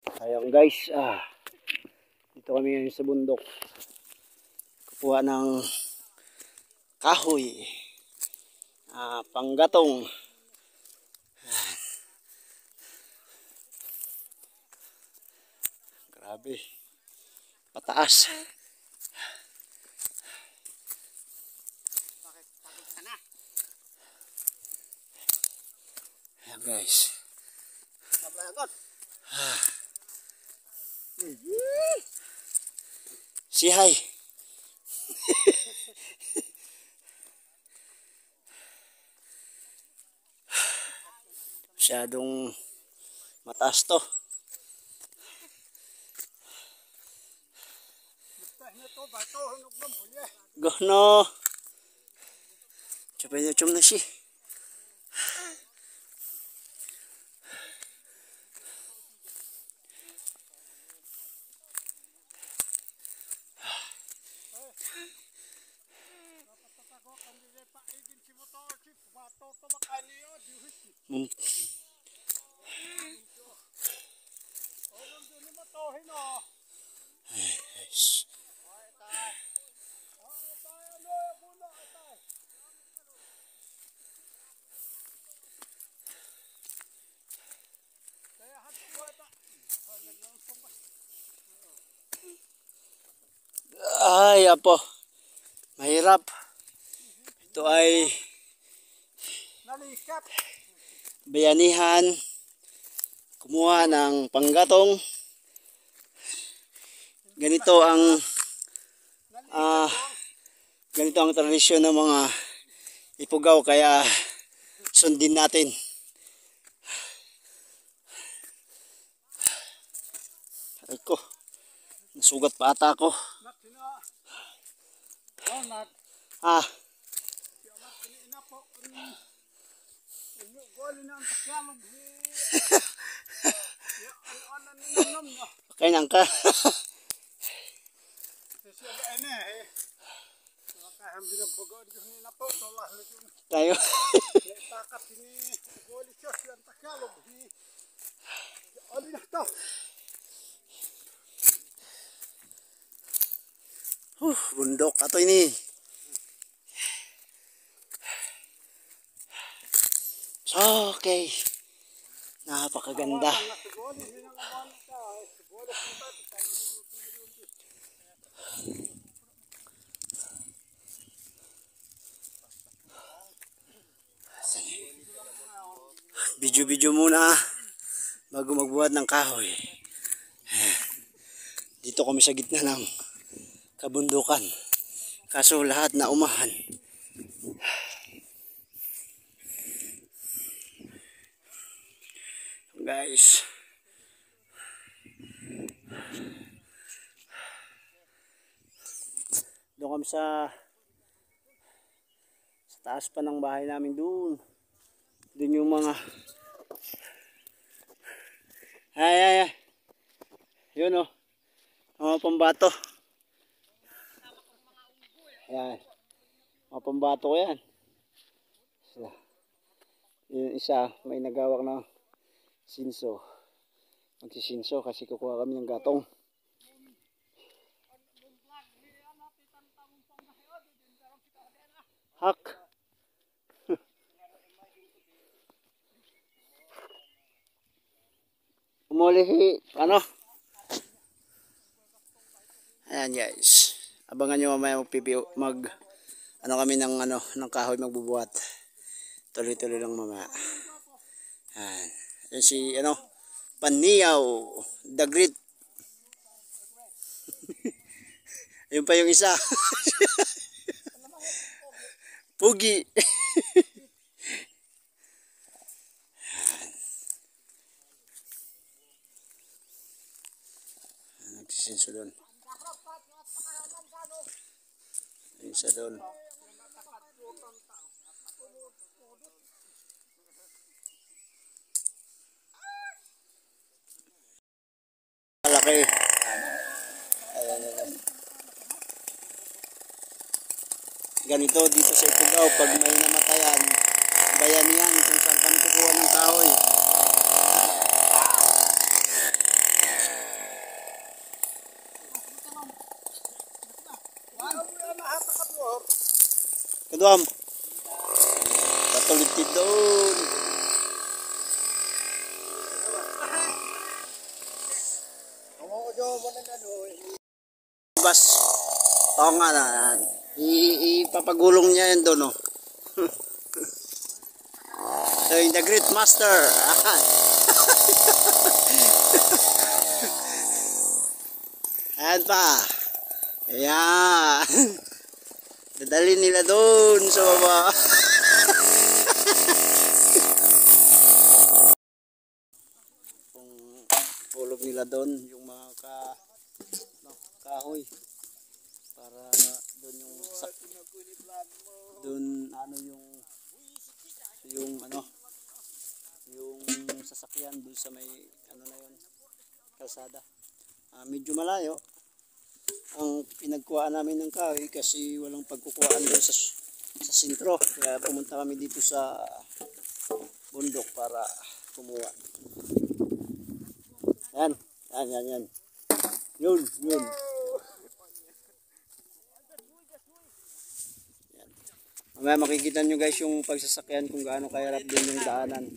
Ayun guys, dito kami ngayon sa bundok. Kukuha ng kahoy, panggatong. Grabe, pataas. Ayan guys. Si hi. Masyadong mataas to. Gono. Coba niyo na siya. Ay, apo. Mahirap. Ito ay bayanihan. Kumuha ng panggatong. Ganito ang tradisyon ng mga Ipugaw, kaya sundin natin. Ay ko, nasugat pa ata ako. Kainan ka. Tayo. Bundok ato ini. Okay. Napakaganda. Video muna bago magbuhat ng kahoy. Dito kami sa gitna ng kabundukan. Kaso lahat na umahan. Guys. Doon kami sa taas pa ng bahay namin doon. Doon yung mga ay. Yun oh. Mga pambato. Ayan. Mga pambato ko yan. So, yung isa may nagawak na sinso. Magsisinso kasi kukuha kami ng gatong. Hak. Umulihi, ano? Ayan guys. Abangan nyo mamaya kami ng kahoy magbubuhat. Tuloy-tuloy lang mamaya. Ayan. Ayan si Paniyaw, the great. Ayun pa yung isa. Pugi. Nagsisinso doon. Isa doon. Malaki. Ganito dito sa Ipugaw, pag may namatayan, bayanihan kung saan kami kukuha ng kahoy. Kaduam. Patulit doon. Bas. Oo nga na. Ipapagulong niya yan doon, oh. So, the Great Master. Ayan pa. Ayan. Dadalhin nila doon sa baba. Kung pulog nila doon yung mga kahoy para doon yung doon ano yung sasakyan doon sa may ano na yun kalsada. Medyo malayo ang pinagkuhaan namin ng kahoy kasi walang pagkukuhaan doon sa sentro, kaya pumunta kami dito sa bundok para kumuha. Yan. Yun. Yan. Mamaya makikita nyo guys yung pagsasakyan kung gaano kahirap din yung daanan.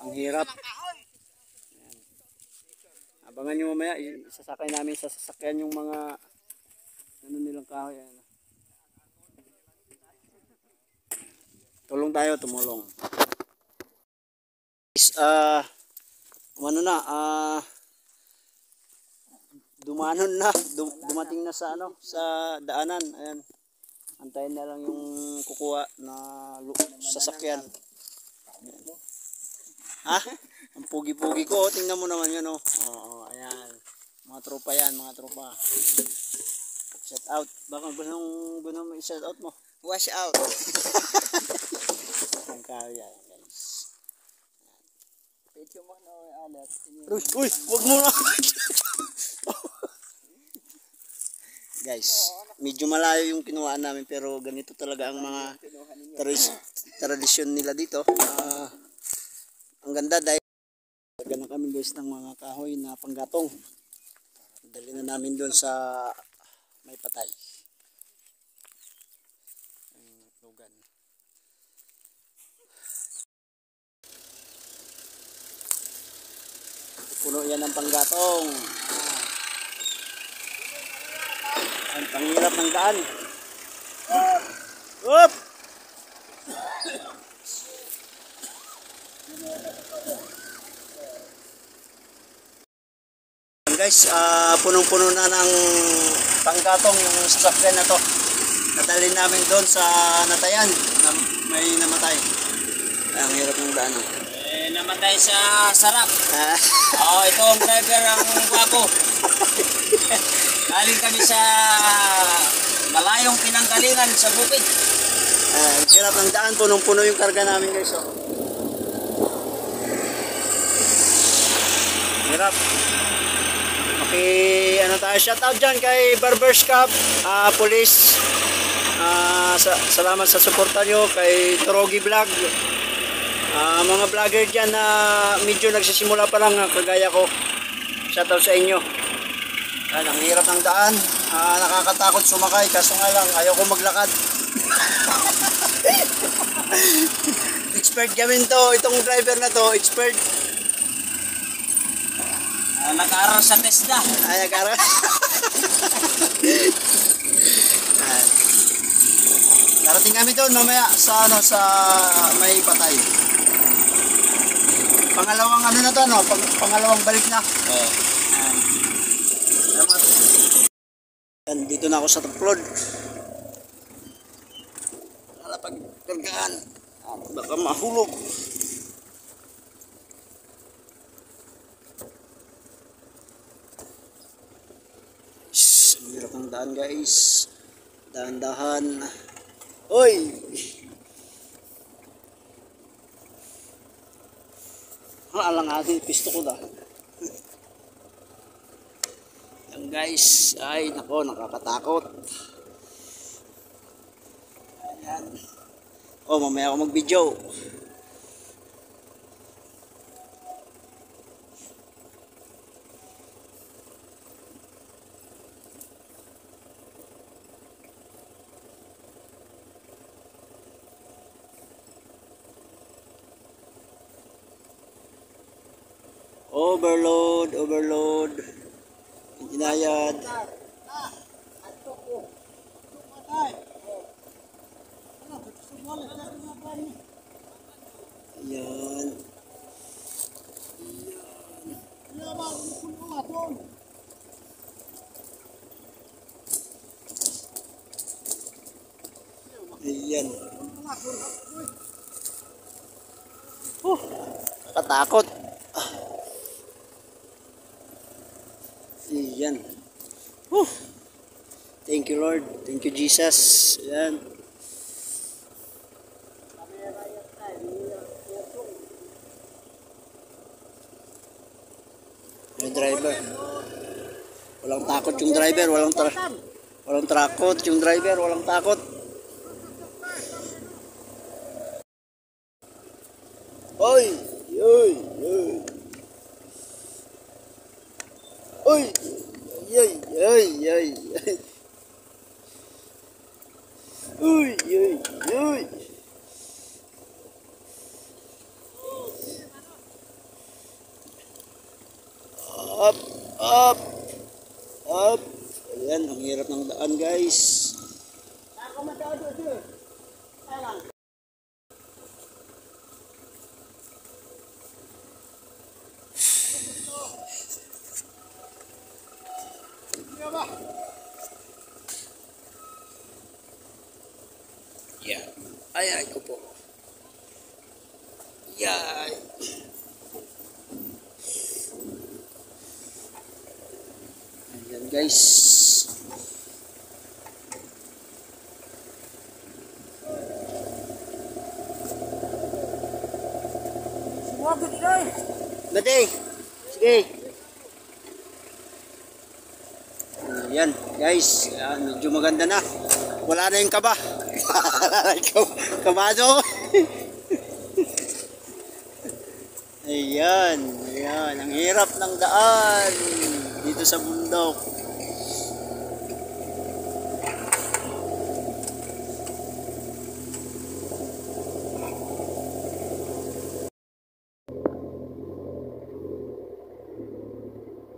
Ang hirap. Yan. Abangan nyo mamaya, isasakay namin sa sasakyan yung mga ano nilang kahoy. Yan. Tulong tayo, tumulong. Dumating na sa daanan. Ayan. Antayin na lang yung kukuha na sasakyan. Ha? Ang pugi-pugi ko, tingnan mo naman yun, oh. Oo, ayan. Mga tropa yan, mga tropa. Shout out. Baka gusto mo i-shout out mo? Wash out. Ang kahoy yan, guys. Uy, wag mo na. Guys, medyo malayo yung kinuhaan namin pero ganito talaga ang mga tradisyon nila dito. Ang ganda dahil ganun kami guys ng mga kahoy na panggatong. Dali na namin doon sa may patay. Ang lugan. Puno yan ng panggatong. Ang panghirap ng daan. Up! Guys, punong-puno na ng panggatong yung sasakyan na to. Nadalhin namin doon sa natayan na may namatay. Ang hirap ng daan. Namatay sa sarap. Ito ang driver ang gwapo. Galing kami sa malayong pinanggalingan sa bukid. Ang hirap ng daan, punong-puno yung karga namin guys. Hirap. Tayo, shout out dyan kay Barbers Cup, Police. Salamat sa suporta nyo kay Torogi Vlog. Mga vlogger dyan na medyo nagsisimula pa lang kagaya ko. Shout out sa inyo. Ang hirap ng daan, nakakatakot sumakay kaso nga lang ayaw ko maglakad. Expert gawin to, itong driver na to, expert. Nag-aaral sa TESDA. Nag-aaral. Darating kami doon mamaya sa may patay. Pangalawang na to, pangalawang balik na. Dito na ako sa Tuplod. Lalapag-kargaan. Baka mahulog. Ang hirap ng daan guys. Dahan-dahan. Hoy! Alang-alang pisto ko da. Yan guys, ay nako, nakakatakot. Ayan. Mamaya ako mag-video. overload, overload. Inayad. Ayan. Ayan. Katakot. Ayan. Thank you Lord. Thank you Jesus. Ayan. Yung driver. Walang takot yung driver. Walang takot yung driver. Walang takot. Oy! Oy! Oy! Oy! Ay! Ay! Ay! Uy! Uy! Uy! Up! Up! Up! Ayan, ang hirap ng daan guys. Yeah. Ay ko po. Yeah. Ayan guys. Bate. Sige. Ayan guys. Ayan, medyo maganda na. Wala na yung kaba. Kabado. Ayan. Ayan. Ang hirap ng daan. Dito sa bundok.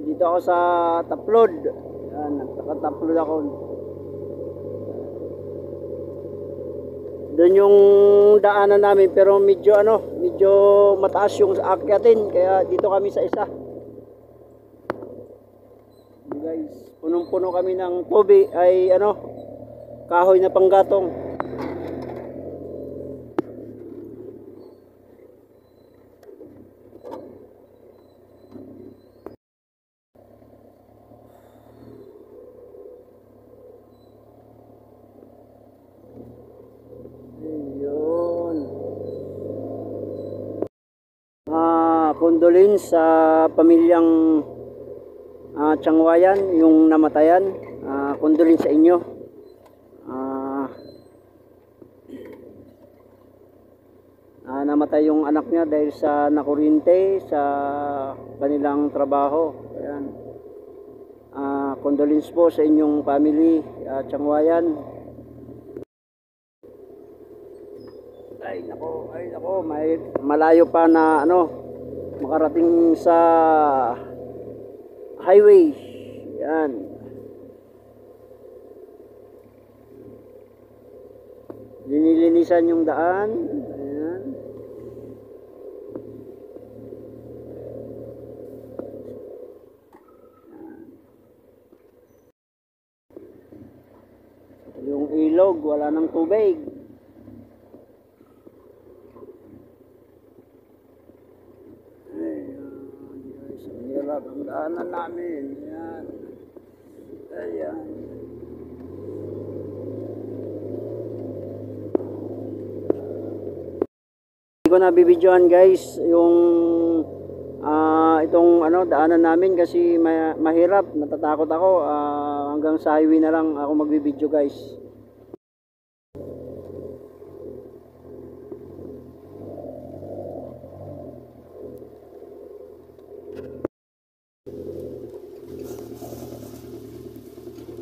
Dito ako sa Taplod. Ayan. Nagtaka-taplod ako. Doon yung daanan namin pero medyo mataas yung aakyatin kaya dito kami sa isa. Guys, punong-puno kami ng tubig ay kahoy na panggatong. Condolence sa pamilyang Tiangwayan, yung namatayan. Condolence sa inyo. Namatay yung anak niya dahil sa nakuryente sa kanilang trabaho. Ayan. Condolence po sa inyong family, Tiangwayan. Ay nako, may malayo pa na makarating sa highway. Yan. Linilinisan yung daan. Ayan. Yung ilog, wala ng tubig. Ang daanan namin. Yan. Ayan. Hindi ko nabibidyohan guys yung itong daanan namin kasi mahirap, natatakot ako. Hanggang sa highway na lang ako magbibidyo guys.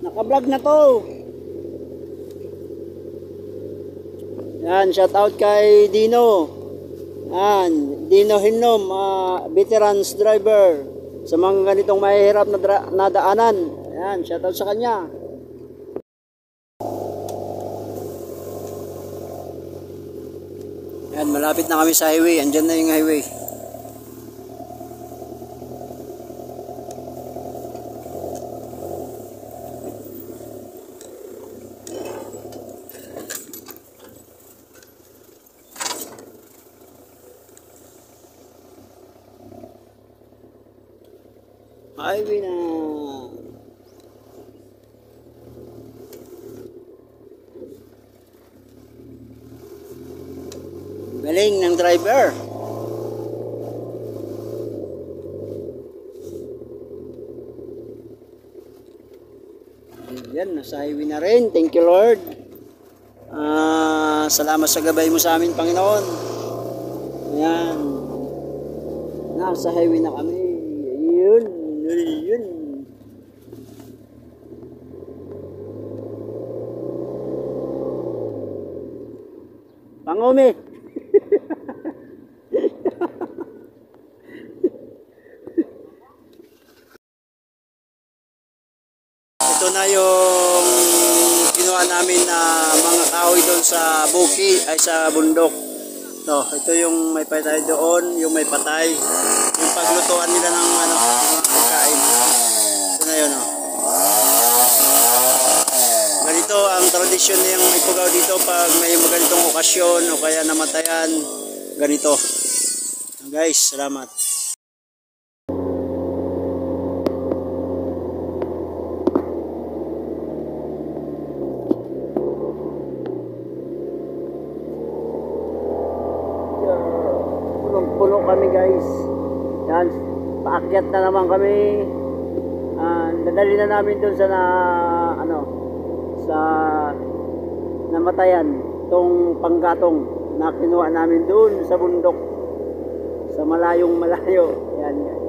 Naka-vlog na to. Yan, shout out kay Dino. Dino Hinom, veterans driver sa mga ganitong mahihirap na daanan. Ayan, shoutout sa kanya. Ayan, malapit na kami sa highway. Andyan na yung highway. Highway na. Galing ng driver. Yan, nasa highway na rin. Thank you, Lord. Salamat sa gabay mo sa amin, Panginoon. Ayan. Nasa highway na kami. Ayun. Ayun. Pangumi. Ito na yung kinuha namin na mga kahoy doon sa buki ay sa bundok. Ito yung may patay doon, yung may patay, yung paglutuan nila ng mga pagkain. Ito na yun. Ganito ang tradisyon ng Ifugao dito pag may ganitong okasyon o kaya namatayan. Ganito. Guys, salamat. Punong-puno kami, guys. Yan, paakyat na naman kami. Dadali na namin doon sa sa namatayan, tong panggatong na kinuha namin doon sa bundok, sa malayong malayo. Yan, guys.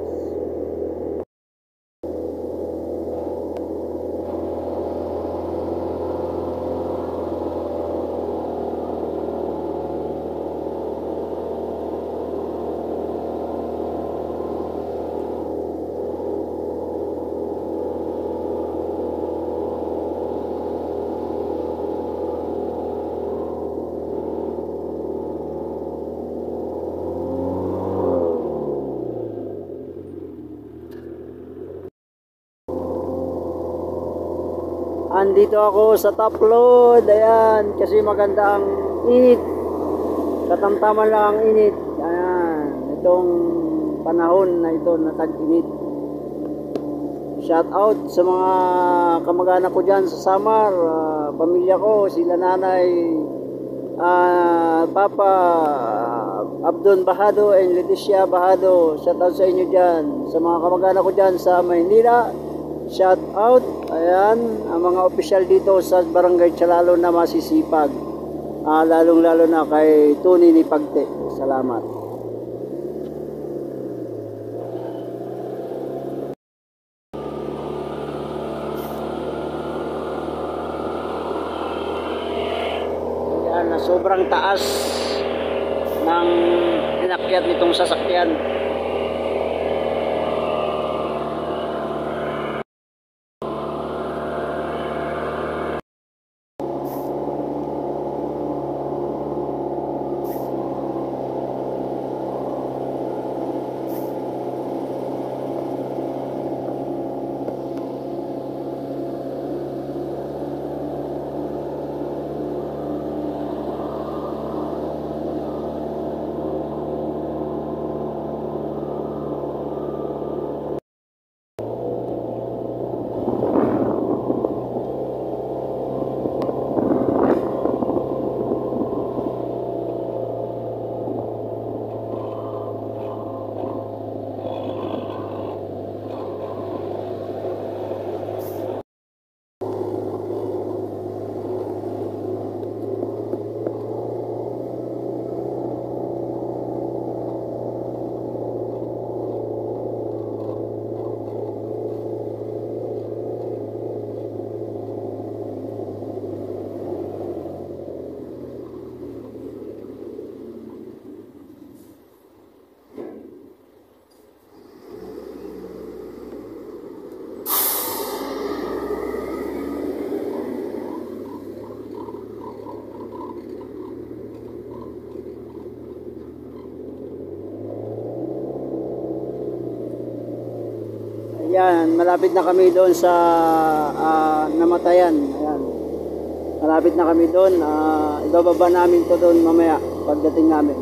Andito ako sa top load. Ayan, kasi maganda ang init. Katamtaman lang ang init. Ayan, itong panahon na ito na tag-init. Shout out sa mga kamag-anak ko dyan sa Samar, pamilya ko, sila nanay, Papa Abdon Bahado and Leticia Bahado. Shout out sa inyo dyan. Sa mga kamag-anak ko dyan sa Maynila, shout out. Ayan, ang mga opisyal dito sa Barangay Chalalo na masisipag. Lalong-lalo na kay Tony ni Pagte. Salamat. Ayan, na sobrang taas ng inakyat nitong sasakyan. Yan, malapit na kami doon sa namatayan. Ayan. Malapit na kami doon. Ibababa namin to doon mamaya pagdating namin.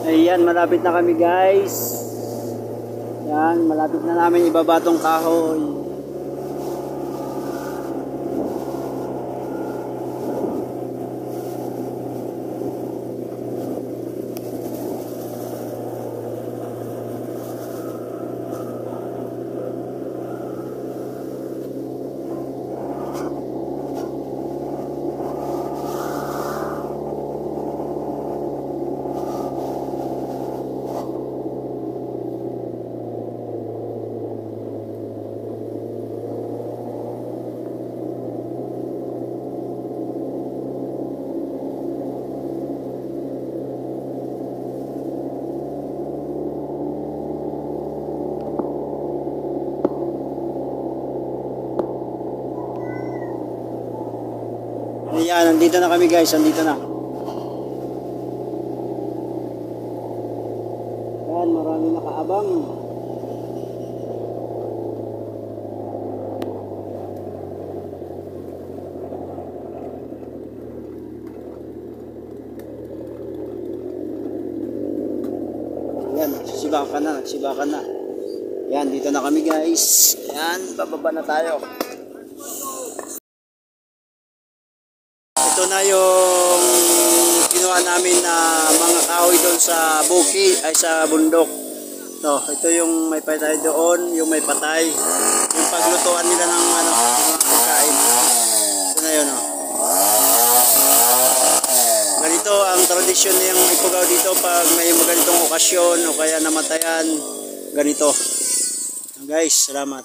Ayan, malapit na kami guys. Yan, malapit na namin ibaba tong kahoy. Ayan, nandito na kami guys, nandito na. Ayan, marami nakaabang. Ayan, nagsisibakan na. Ayan, dito na kami guys. Ayan, bababa na tayo. Ito na yung kinuha namin na mga kahoy doon sa buki ay sa bundok. Ito yung may patay doon, yung may patay. Yung paglutuan nila ng mga pagkain. Ito na yun. Ganito ang tradisyon ng Ifugao dito pag may ganitong okasyon o kaya namatayan. Ganito. Guys, salamat.